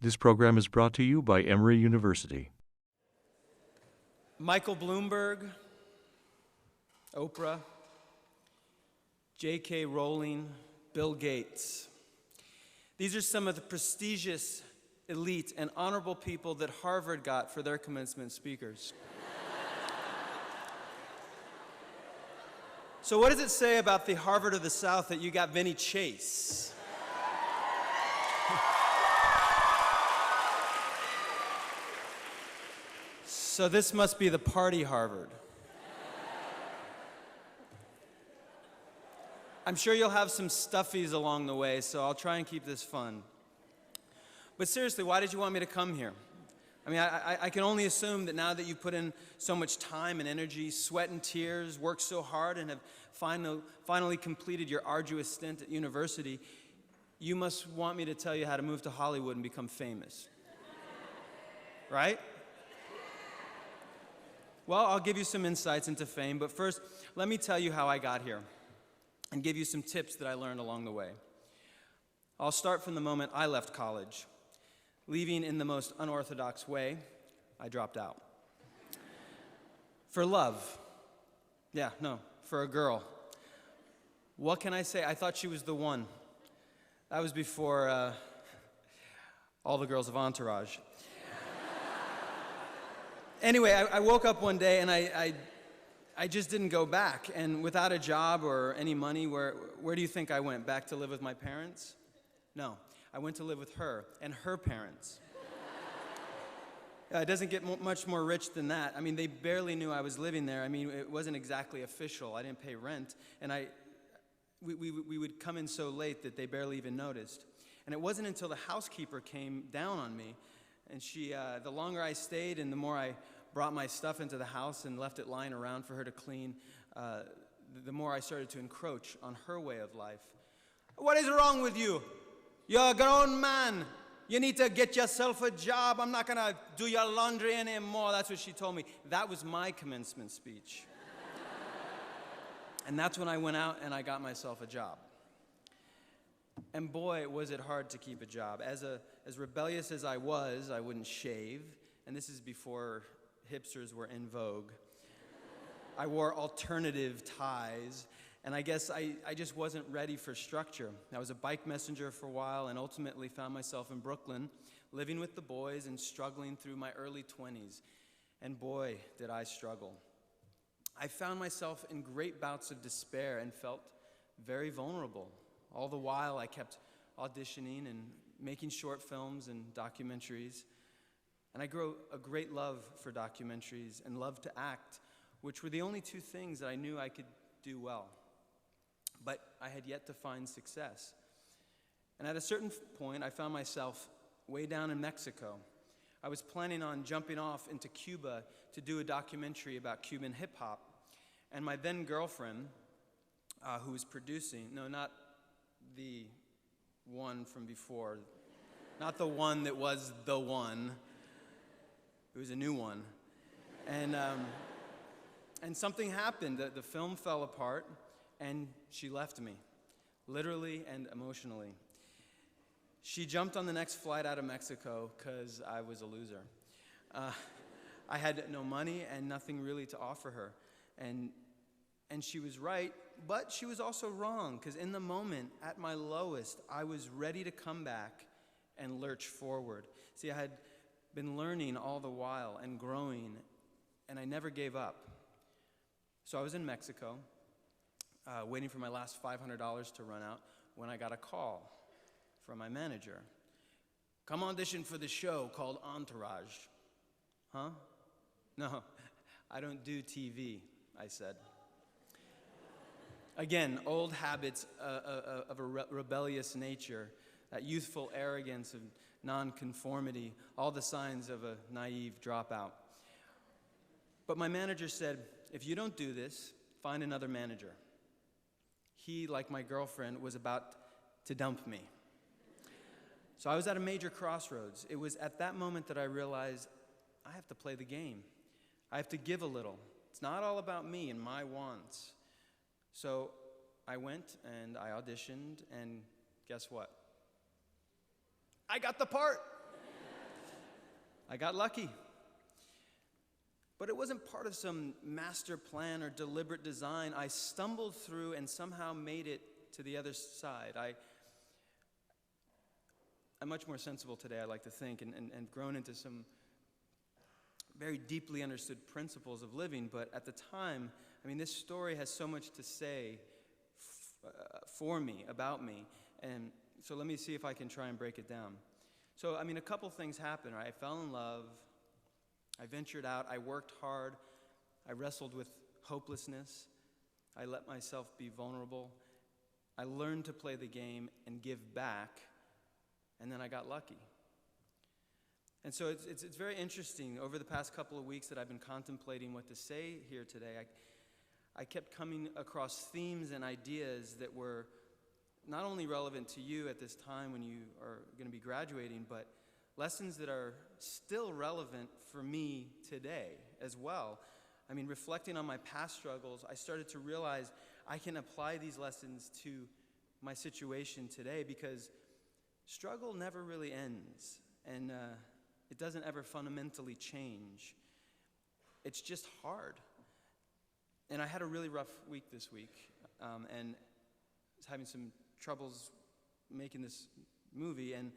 This program is brought to you by Emory University. Michael Bloomberg, Oprah, J.K. Rowling, Bill Gates. These are some of the prestigious, elite, and honorable people that Harvard got for their commencement speakers. So what does it say about the Harvard of the South that you got Vincent Chase? So this must be the party Harvard. I'm sure you'll have some stuffies along the way, so I'll try and keep this fun. But seriously, why did you want me to come here? I mean, I can only assume that now that you've put in so much time and energy, sweat and tears, worked so hard, and have finally completed your arduous stint at university, you must want me to tell you how to move to Hollywood and become famous. Right? Well, I'll give you some insights into fame, but first, let me tell you how I got here and give you some tips that I learned along the way. I'll start from the moment I left college. Leaving in the most unorthodox way, I dropped out. For love. Yeah, no, for a girl. What can I say? I thought she was the one. That was before all the girls of Entourage. Anyway, I woke up one day and I just didn't go back. And without a job or any money, where do you think I went? Back to live with my parents? No, I went to live with her and her parents. It doesn't get much more rich than that. I mean, they barely knew I was living there. I mean, it wasn't exactly official. I didn't pay rent. And we would come in so late that they barely even noticed. And it wasn't until the housekeeper came down on me, and the longer I stayed and the more I brought my stuff into the house and left it lying around for her to clean, the more I started to encroach on her way of life. What is wrong with you? You're a grown man. You need to get yourself a job. I'm not going to do your laundry anymore. That's what she told me. That was my commencement speech. And that's when I went out and I got myself a job. And boy, was it hard to keep a job. As rebellious as I was, I wouldn't shave. And this is before hipsters were in vogue. I wore alternative ties. And I guess I just wasn't ready for structure. I was a bike messenger for a while and ultimately found myself in Brooklyn, living with the boys and struggling through my early 20s. And boy, did I struggle. I found myself in great bouts of despair and felt very vulnerable. All the while, I kept auditioning and making short films and documentaries. And I grew a great love for documentaries and love to act, which were the only two things that I knew I could do well. But I had yet to find success. And at a certain point, I found myself way down in Mexico. I was planning on jumping off into Cuba to do a documentary about Cuban hip-hop. And my then girlfriend, who was producing, no, not the one from before, not the one that was the one, it was a new one. And something happened. The film fell apart, and she left me, literally and emotionally. She jumped on the next flight out of Mexico because I was a loser. I had no money and nothing really to offer her. And she was right, but she was also wrong, because in the moment, at my lowest, I was ready to come back and lurch forward. See, I had been learning all the while and growing, and I never gave up. So I was in Mexico, waiting for my last $500 to run out, when I got a call from my manager. Come audition for the show called Entourage. Huh? No, I don't do TV, I said. Again, old habits of a rebellious nature, that youthful arrogance of nonconformity, all the signs of a naive dropout. But my manager said, if you don't do this, find another manager. He, like my girlfriend, was about to dump me. So I was at a major crossroads. It was at that moment that I realized I have to play the game. I have to give a little. It's not all about me and my wants. So I went and I auditioned, and guess what? I got the part. I got lucky. But it wasn't part of some master plan or deliberate design. I stumbled through and somehow made it to the other side. I'm much more sensible today, I like to think, and grown into some very deeply understood principles of living. But at the time, this story has so much to say for me, about me. And so let me see if I can try and break it down. So, a couple things happened. Right? I fell in love. I ventured out. I worked hard. I wrestled with hopelessness. I let myself be vulnerable. I learned to play the game and give back. And then I got lucky. And so it's very interesting. Over the past couple of weeks that I've been contemplating what to say here today, I kept coming across themes and ideas that were not only relevant to you at this time when you are going to be graduating, but lessons that are still relevant for me today as well. Reflecting on my past struggles, I started to realize I can apply these lessons to my situation today, because struggle never really ends, and it doesn't ever fundamentally change. It's just hard. And I had a really rough week this week, and was having some troubles making this movie, and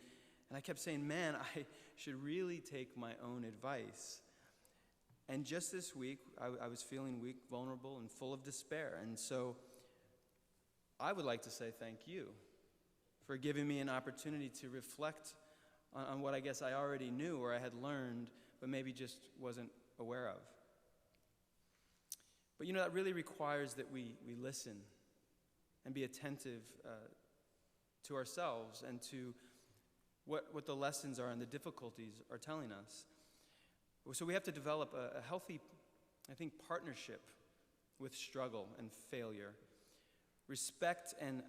I kept saying, man, I should really take my own advice. And just this week, I was feeling weak, vulnerable, and full of despair. And so I would like to say thank you for giving me an opportunity to reflect on what I guess I already knew or I had learned, but maybe just wasn't aware of. But that really requires that we listen and be attentive to ourselves and to what the lessons are and the difficulties are telling us. So we have to develop a healthy, I think, partnership with struggle and failure. Respect and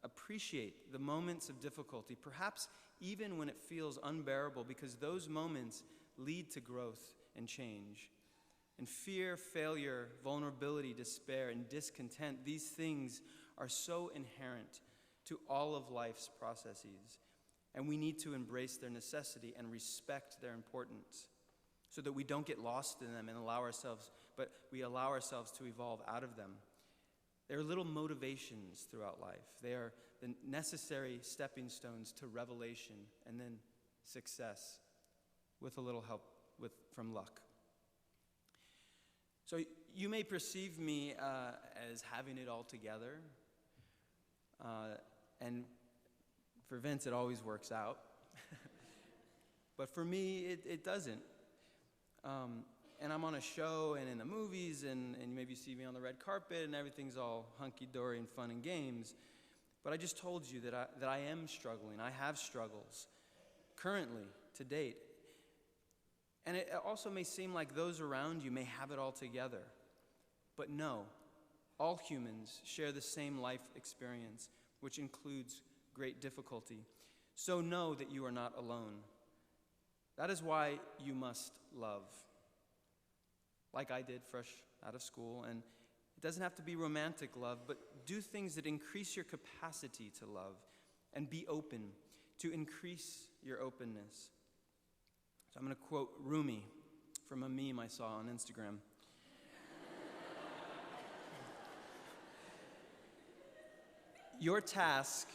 appreciate the moments of difficulty, perhaps even when it feels unbearable, because those moments lead to growth and change. And fear, failure, vulnerability, despair, and discontent, these things are so inherent to all of life's processes. And we need to embrace their necessity and respect their importance so that we don't get lost in them and we allow ourselves to evolve out of them. They're little motivations throughout life. They are the necessary stepping stones to revelation and then success with a little help from luck. So you may perceive me as having it all together. And for Vince, it always works out. But for me, it doesn't. And I'm on a show and in the movies, and maybe you see me on the red carpet, and everything's all hunky-dory and fun and games. But I just told you that I am struggling. I have struggles currently, to date. And it also may seem like those around you may have it all together. But no, all humans share the same life experience, which includes great difficulty. So know that you are not alone. That is why you must love. Like I did fresh out of school. And it doesn't have to be romantic love, but do things that increase your capacity to love and be open, to increase your openness. So I'm going to quote Rumi from a meme I saw on Instagram. Your task,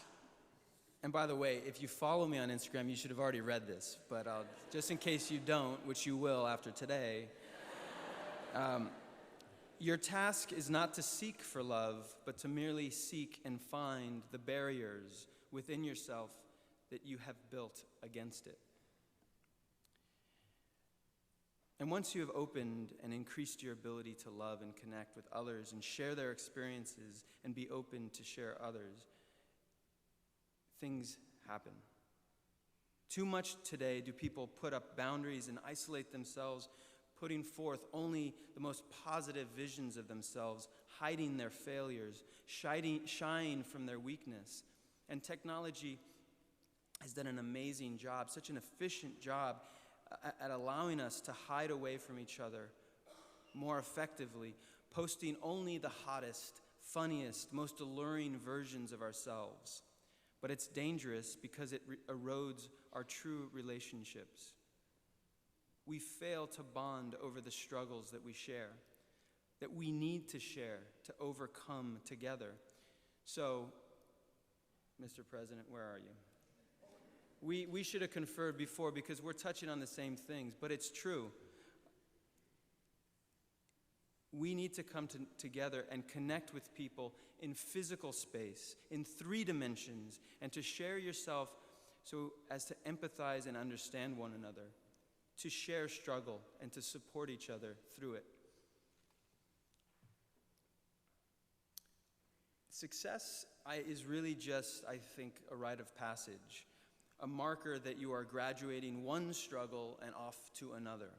and by the way, if you follow me on Instagram, you should have already read this, but just in case you don't, which you will after today, your task is not to seek for love, but to merely seek and find the barriers within yourself that you have built against it. And once you have opened and increased your ability to love and connect with others and share their experiences and be open to share others, things happen. Too much today do people put up boundaries and isolate themselves, putting forth only the most positive visions of themselves, hiding their failures, shying from their weakness. And technology has done an amazing job, such an efficient job at allowing us to hide away from each other more effectively, posting only the hottest, funniest, most alluring versions of ourselves. But it's dangerous because it erodes our true relationships. We fail to bond over the struggles that we share, that we need to share to overcome together. So, Mr. President, where are you? We should have conferred before because we're touching on the same things, but it's true. We need to come together and connect with people in physical space, in 3 dimensions, and to share yourself so as to empathize and understand one another, to share struggle and to support each other through it. Success is really just, I think, a rite of passage, a marker that you are graduating one struggle and off to another.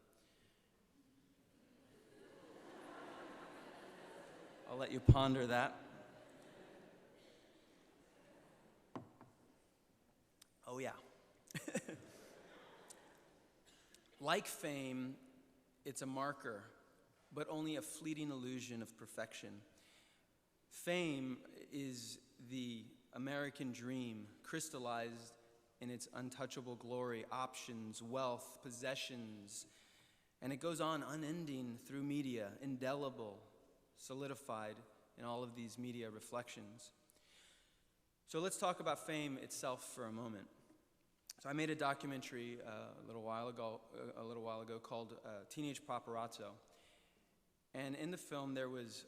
I'll let you ponder that. Oh yeah. Like fame, it's a marker, but only a fleeting illusion of perfection. Fame is the American dream, crystallized in its untouchable glory, options, wealth, possessions, and it goes on unending through media, indelible, solidified in all of these media reflections. So let's talk about fame itself for a moment. So I made a documentary a little while ago called Teenage Paparazzo. And in the film there was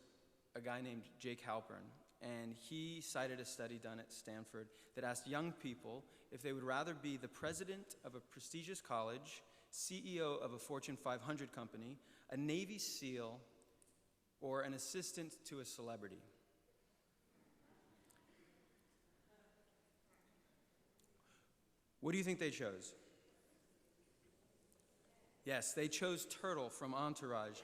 a guy named Jake Halpern, and he cited a study done at Stanford that asked young people if they would rather be the president of a prestigious college, CEO of a Fortune 500 company, a Navy SEAL, or an assistant to a celebrity. What do you think they chose? Yes, they chose Turtle from Entourage.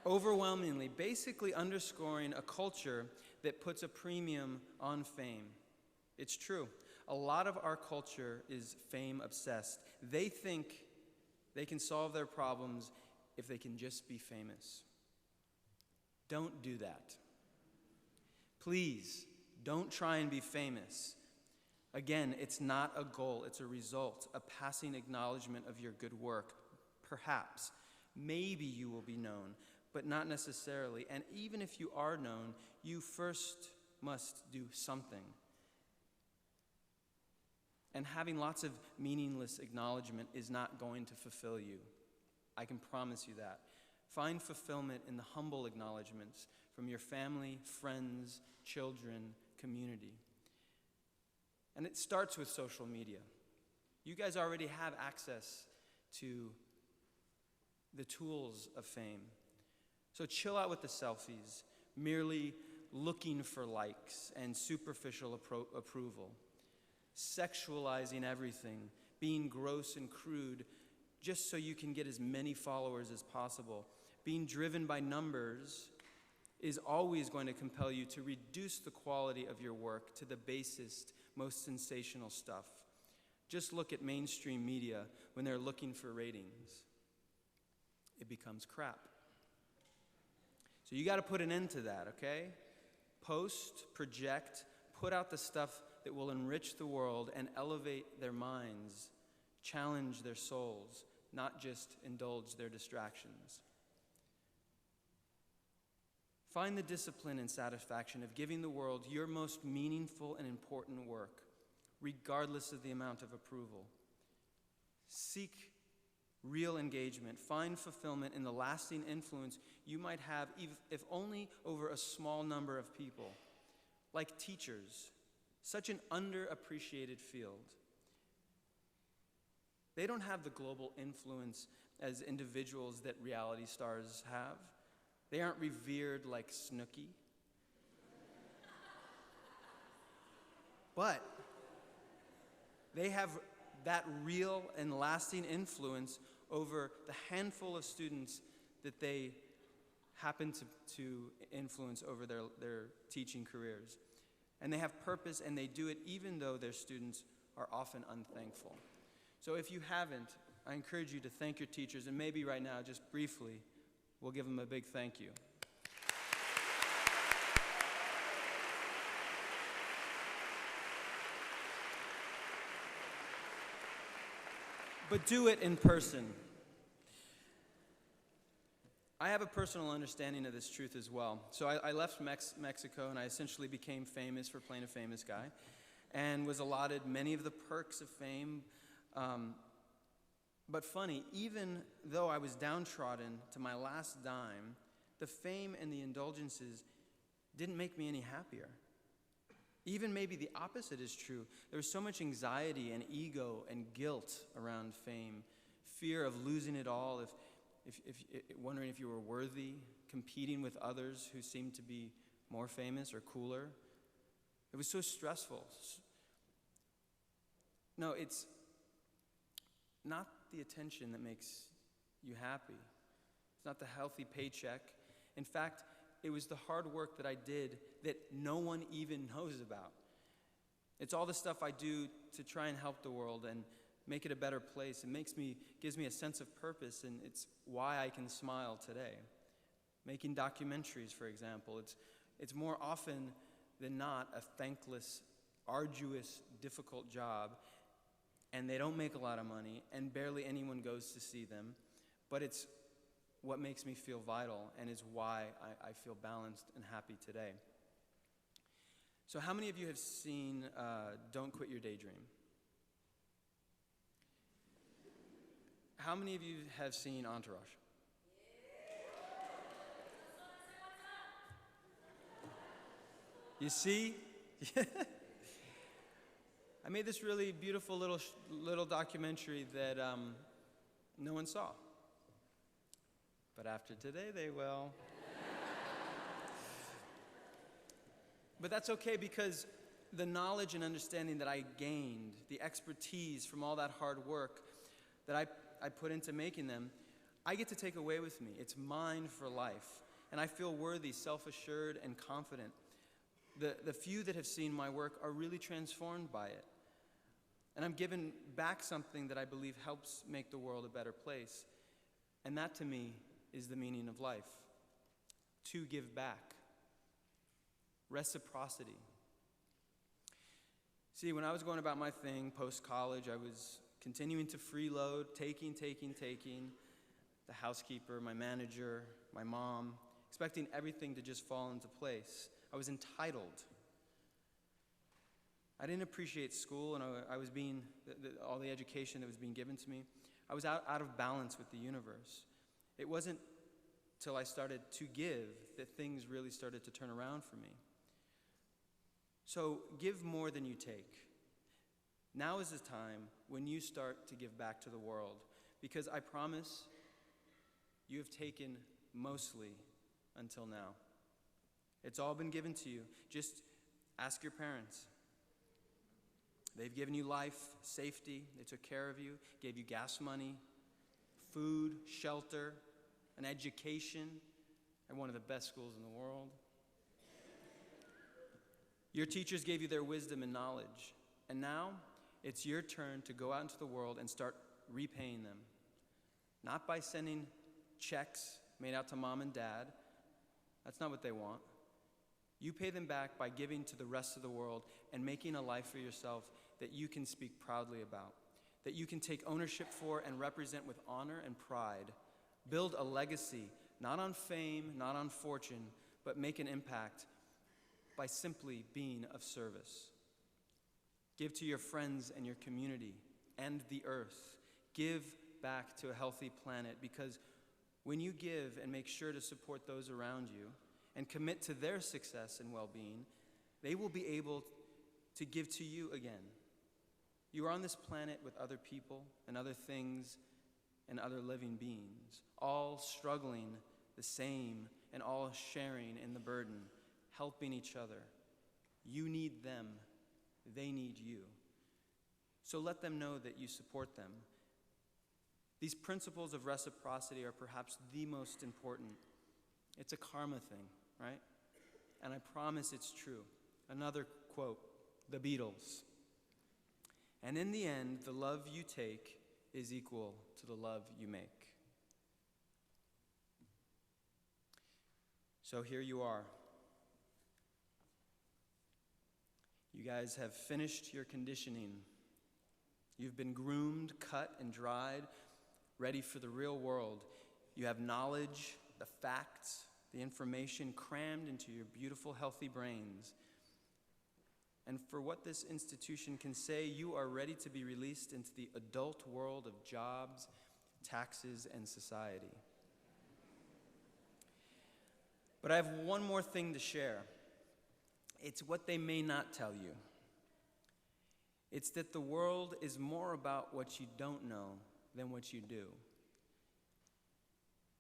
Overwhelmingly, basically underscoring a culture that puts a premium on fame. It's true. A lot of our culture is fame obsessed. They think they can solve their problems if they can just be famous. Don't do that. Please, don't try and be famous. Again, it's not a goal, it's a result, a passing acknowledgement of your good work. Perhaps, maybe you will be known, but not necessarily. And even if you are known, you first must do something. And having lots of meaningless acknowledgement is not going to fulfill you. I can promise you that. Find fulfillment in the humble acknowledgments from your family, friends, children, community. And it starts with social media. You guys already have access to the tools of fame. So chill out with the selfies, merely looking for likes and superficial approval, sexualizing everything, being gross and crude just so you can get as many followers as possible. Being driven by numbers is always going to compel you to reduce the quality of your work to the basest, most sensational stuff. Just look at mainstream media when they're looking for ratings. It becomes crap. So you got to put an end to that, okay? Post, project, put out the stuff that will enrich the world and elevate their minds, challenge their souls, not just indulge their distractions. Find the discipline and satisfaction of giving the world your most meaningful and important work, regardless of the amount of approval. Seek real engagement. Find fulfillment in the lasting influence you might have, if only over a small number of people, like teachers, such an underappreciated field. They don't have the global influence as individuals that reality stars have. They aren't revered like Snooki. But they have that real and lasting influence over the handful of students that they happen to influence over their teaching careers. And they have purpose, and they do it even though their students are often unthankful. So if you haven't, I encourage you to thank your teachers, and maybe right now, just briefly, we'll give them a big thank you. but do it in person. I have a personal understanding of this truth as well. So I left Mexico, and I essentially became famous for playing a famous guy, and was allotted many of the perks of fame. But funny, even though I was downtrodden to my last dime, the fame and the indulgences didn't make me any happier. Even maybe the opposite is true. There was so much anxiety and ego and guilt around fame, fear of losing it all, if wondering if you were worthy, competing with others who seemed to be more famous or cooler. It was so stressful. No, it's not the attention that makes you happy. It's not the healthy paycheck. In fact, it was the hard work that I did that no one even knows about. It's all the stuff I do to try and help the world and make it a better place. It gives me a sense of purpose, and it's why I can smile today. Making documentaries, for example, it's more often than not a thankless, arduous, difficult job, and they don't make a lot of money, and barely anyone goes to see them, but it's what makes me feel vital and is why I feel balanced and happy today. So how many of you have seen Don't Quit Your Daydream? How many of you have seen Entourage? You see? I made this really beautiful little documentary that no one saw. But after today, they will. But that's okay, because the knowledge and understanding that I gained, the expertise from all that hard work that I put into making them, I get to take away with me. It's mine for life. And I feel worthy, self-assured, and confident. The few that have seen my work are really transformed by it. And I'm giving back something that I believe helps make the world a better place. And that, to me, is the meaning of life. To give back. Reciprocity. See, when I was going about my thing post-college, I was continuing to freeload, taking. The housekeeper, my manager, my mom, expecting everything to just fall into place. I was entitled. I didn't appreciate school, and I was being, all the education that was being given to me. I was out of balance with the universe. It wasn't till I started to give that things really started to turn around for me. So give more than you take. Now is the time when you start to give back to the world, because I promise you have taken mostly until now. It's all been given to you. Just ask your parents. They've given you life, safety, they took care of you, gave you gas money, food, shelter, an education, and one of the best schools in the world. Your teachers gave you their wisdom and knowledge, and now it's your turn to go out into the world and start repaying them. Not by sending checks made out to mom and dad. That's not what they want. You pay them back by giving to the rest of the world and making a life for yourself that you can speak proudly about, that you can take ownership for and represent with honor and pride. Build a legacy, not on fame, not on fortune, but make an impact by simply being of service. Give to your friends and your community and the earth. Give back to a healthy planet, because when you give and make sure to support those around you and commit to their success and well-being, they will be able to give to you again. You are on this planet with other people and other things and other living beings, all struggling the same and all sharing in the burden, helping each other. You need them. They need you. So let them know that you support them. These principles of reciprocity are perhaps the most important. It's a karma thing, right? And I promise it's true. Another quote, the Beatles. And in the end, the love you take is equal to the love you make. So here you are. You guys have finished your conditioning. You've been groomed, cut, and dried, ready for the real world. You have knowledge, the facts, the information crammed into your beautiful, healthy brains. And for what this institution can say, you are ready to be released into the adult world of jobs, taxes, and society. But I have one more thing to share. It's what they may not tell you. It's that the world is more about what you don't know than what you do.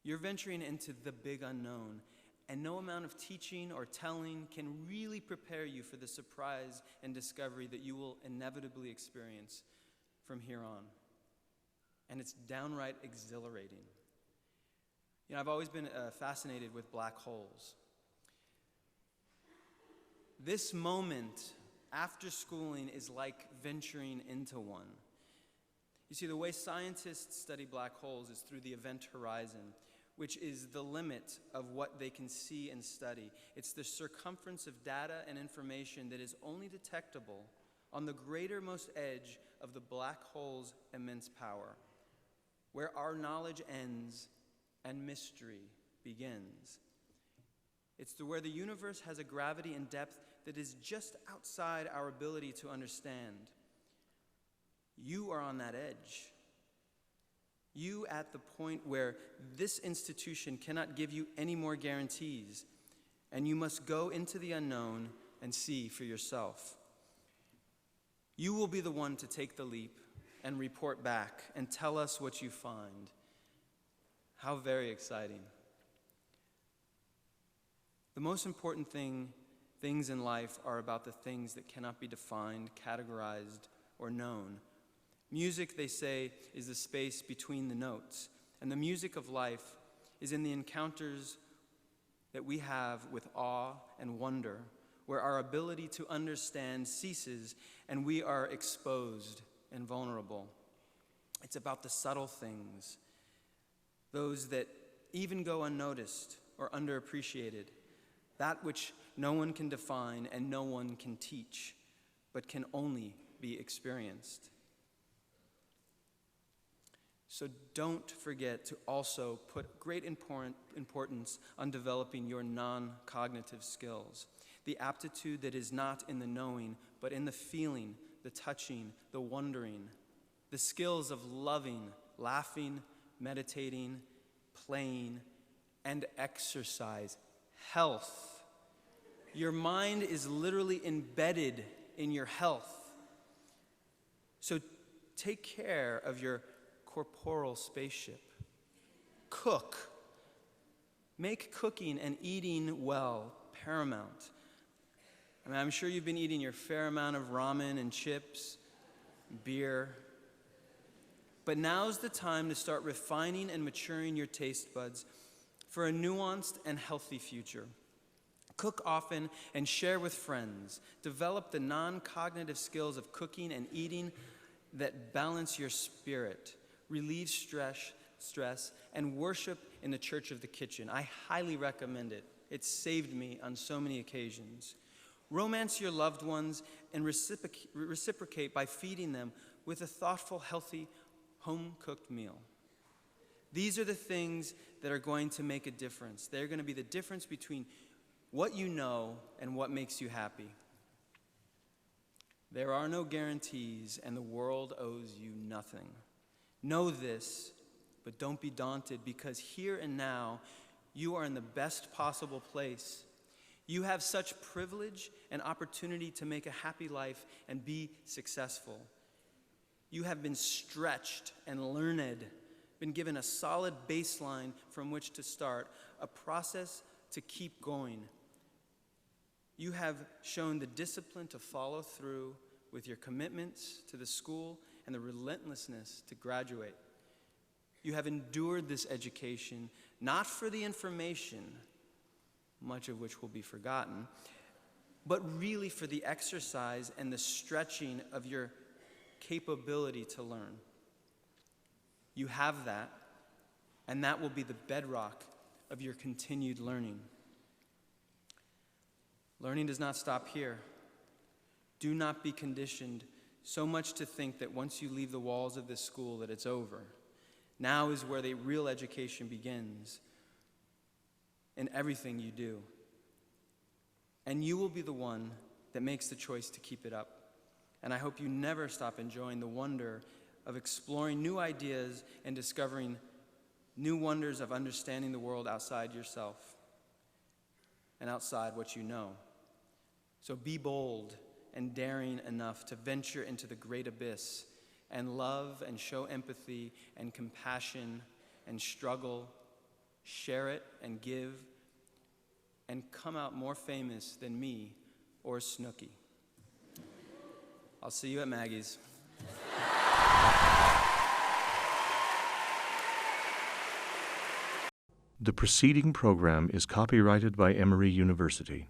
You're venturing into the big unknown, and no amount of teaching or telling can really prepare you for the surprise and discovery that you will inevitably experience from here on. And it's downright exhilarating. You know, I've always been fascinated with black holes. This moment after schooling is like venturing into one. You see, the way scientists study black holes is through the event horizon, which is the limit of what they can see and study. It's the circumference of data and information that is only detectable on the greatermost edge of the black hole's immense power, where our knowledge ends and mystery begins. It's where the universe has a gravity and depth that is just outside our ability to understand. You are on that edge. You at the point where this institution cannot give you any more guarantees, and you must go into the unknown and see for yourself. You will be the one to take the leap and report back and tell us what you find. How very exciting. The most important things in life are about the things that cannot be defined, categorized, or known. Music, they say, is the space between the notes, and the music of life is in the encounters that we have with awe and wonder, where our ability to understand ceases and we are exposed and vulnerable. It's about the subtle things, those that even go unnoticed or underappreciated, that which no one can define and no one can teach, but can only be experienced. So don't forget to also put great importance on developing your non-cognitive skills, the aptitude that is not in the knowing, but in the feeling, the touching, the wondering, the skills of loving, laughing, meditating, playing, and exercise, health. Your mind is literally embedded in your health. So take care of your corporal spaceship. Cook. Make cooking and eating well paramount. I mean, I'm sure you've been eating your fair amount of ramen and chips, beer. But now's the time to start refining and maturing your taste buds for a nuanced and healthy future. Cook often and share with friends. Develop the non-cognitive skills of cooking and eating that balance your spirit, relieve stress, and worship in the church of the kitchen. I highly recommend it. It's saved me on so many occasions. Romance your loved ones and reciprocate by feeding them with a thoughtful, healthy, home-cooked meal. These are the things that are going to make a difference. They're going to be the difference between what you know and what makes you happy. There are no guarantees, and the world owes you nothing. Know this, but don't be daunted, because here and now, you are in the best possible place. You have such privilege and opportunity to make a happy life and be successful. You have been stretched and learned, been given a solid baseline from which to start, a process to keep going. You have shown the discipline to follow through with your commitments to the school and the relentlessness to graduate. You have endured this education, not for the information, much of which will be forgotten, but really for the exercise and the stretching of your capability to learn. You have that, and that will be the bedrock of your continued learning. Learning does not stop here. Do not be conditioned So much to think that once you leave the walls of this school that it's over. Now is where the real education begins in everything you do. And you will be the one that makes the choice to keep it up. And I hope you never stop enjoying the wonder of exploring new ideas and discovering new wonders of understanding the world outside yourself and outside what you know. So be bold and daring enough to venture into the great abyss and love and show empathy and compassion and struggle, share it and give, and come out more famous than me or Snooki. I'll see you at Maggie's. The preceding program is copyrighted by Emory University.